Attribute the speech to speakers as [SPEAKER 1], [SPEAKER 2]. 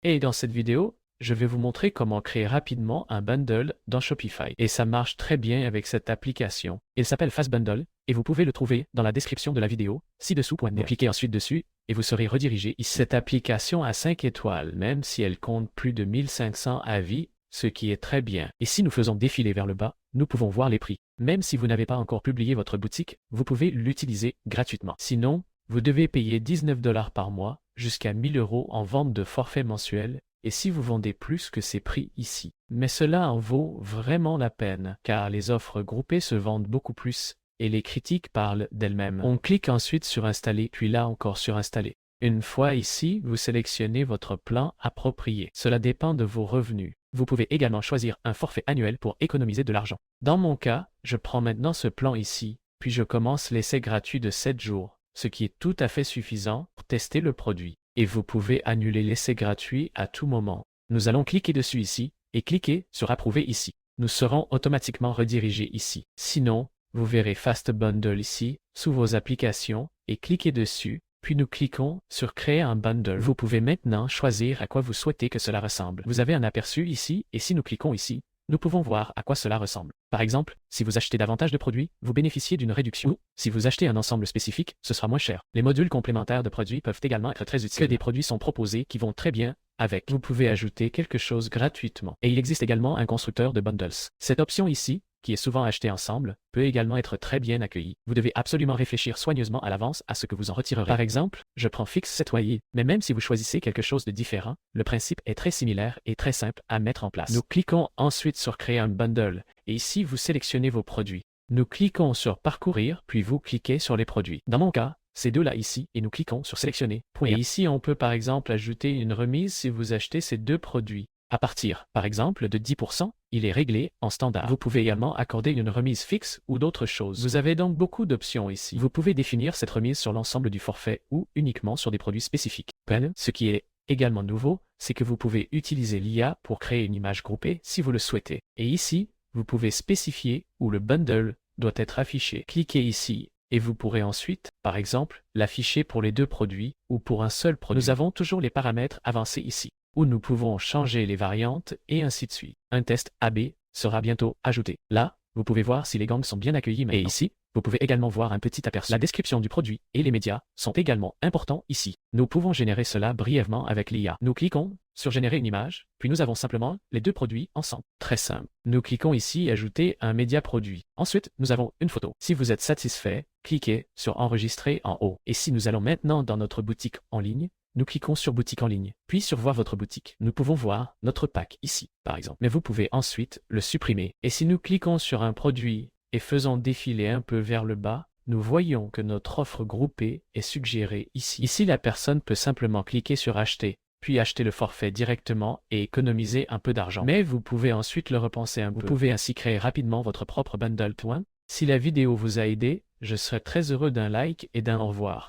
[SPEAKER 1] Et dans cette vidéo, je vais vous montrer comment créer rapidement un bundle dans Shopify. Et ça marche très bien avec cette application. Il s'appelle Fast Bundle et vous pouvez le trouver dans la description de la vidéo, ci-dessous. Vous cliquez ensuite dessus et vous serez redirigé ici. Cette application a 5 étoiles, même si elle compte plus de 1500 avis, ce qui est très bien. Et si nous faisons défiler vers le bas, nous pouvons voir les prix. Même si vous n'avez pas encore publié votre boutique, vous pouvez l'utiliser gratuitement. Sinon, vous devez payer 19 $ par mois, jusqu'à 1000 € en vente de forfait mensuel, et si vous vendez plus que ces prix ici. Mais cela en vaut vraiment la peine, car les offres groupées se vendent beaucoup plus, et les critiques parlent d'elles-mêmes. On clique ensuite sur Installer, puis là encore sur Installer. Une fois ici, vous sélectionnez votre plan approprié. Cela dépend de vos revenus. Vous pouvez également choisir un forfait annuel pour économiser de l'argent. Dans mon cas, je prends maintenant ce plan ici, puis je commence l'essai gratuit de 7 jours, ce qui est tout à fait suffisant pour tester le produit. Et vous pouvez annuler l'essai gratuit à tout moment. Nous allons cliquer dessus ici et cliquer sur Approuver ici. Nous serons automatiquement redirigés ici. Sinon, vous verrez Fast Bundle ici, sous vos applications, et cliquez dessus, puis nous cliquons sur Créer un bundle. Vous pouvez maintenant choisir à quoi vous souhaitez que cela ressemble. Vous avez un aperçu ici, et si nous cliquons ici, nous pouvons voir à quoi cela ressemble. Par exemple, si vous achetez davantage de produits, vous bénéficiez d'une réduction. Ou, si vous achetez un ensemble spécifique, ce sera moins cher. Les modules complémentaires de produits peuvent également être très utiles. Que des produits sont proposés qui vont très bien avec. Vous pouvez ajouter quelque chose gratuitement. Et il existe également un constructeur de bundles. Cette option ici, qui est souvent achetée ensemble, peut également être très bien accueillie. Vous devez absolument réfléchir soigneusement à l'avance à ce que vous en retirerez. Par exemple, je prends Fixe cette loyer, mais même si vous choisissez quelque chose de différent, le principe est très similaire et très simple à mettre en place. Nous cliquons ensuite sur Créer un bundle, et ici vous sélectionnez vos produits. Nous cliquons sur Parcourir, puis vous cliquez sur les produits. Dans mon cas, ces deux-là ici, et nous cliquons sur Sélectionner. Et ici, on peut par exemple ajouter une remise si vous achetez ces deux produits. À partir, par exemple, de 10%, il est réglé en standard. Vous pouvez également accorder une remise fixe ou d'autres choses. Vous avez donc beaucoup d'options ici. Vous pouvez définir cette remise sur l'ensemble du forfait ou uniquement sur des produits spécifiques. Ce qui est également nouveau, c'est que vous pouvez utiliser l'IA pour créer une image groupée si vous le souhaitez. Et ici, vous pouvez spécifier où le bundle doit être affiché. Cliquez ici et vous pourrez ensuite, par exemple, l'afficher pour les deux produits ou pour un seul produit. Nous avons toujours les paramètres avancés ici, où nous pouvons changer les variantes et ainsi de suite. Un test AB sera bientôt ajouté. Là, vous pouvez voir si les gangs sont bien accueillis maintenant. Et ici, vous pouvez également voir un petit aperçu. La description du produit et les médias sont également importants ici. Nous pouvons générer cela brièvement avec l'IA. Nous cliquons sur Générer une image, puis nous avons simplement les deux produits ensemble. Très simple. Nous cliquons ici Ajouter un média produit. Ensuite, nous avons une photo. Si vous êtes satisfait, cliquez sur Enregistrer en haut. Et si nous allons maintenant dans notre boutique en ligne, nous cliquons sur Boutique en ligne, puis sur Voir votre boutique. Nous pouvons voir notre pack ici, par exemple. Mais vous pouvez ensuite le supprimer. Et si nous cliquons sur un produit et faisons défiler un peu vers le bas, nous voyons que notre offre groupée est suggérée ici. Ici, la personne peut simplement cliquer sur Acheter, puis acheter le forfait directement et économiser un peu d'argent. Mais vous pouvez ensuite le repenser un peu. Vous pouvez ainsi créer rapidement votre propre bundle. Si la vidéo vous a aidé, je serais très heureux d'un like et d'un au revoir.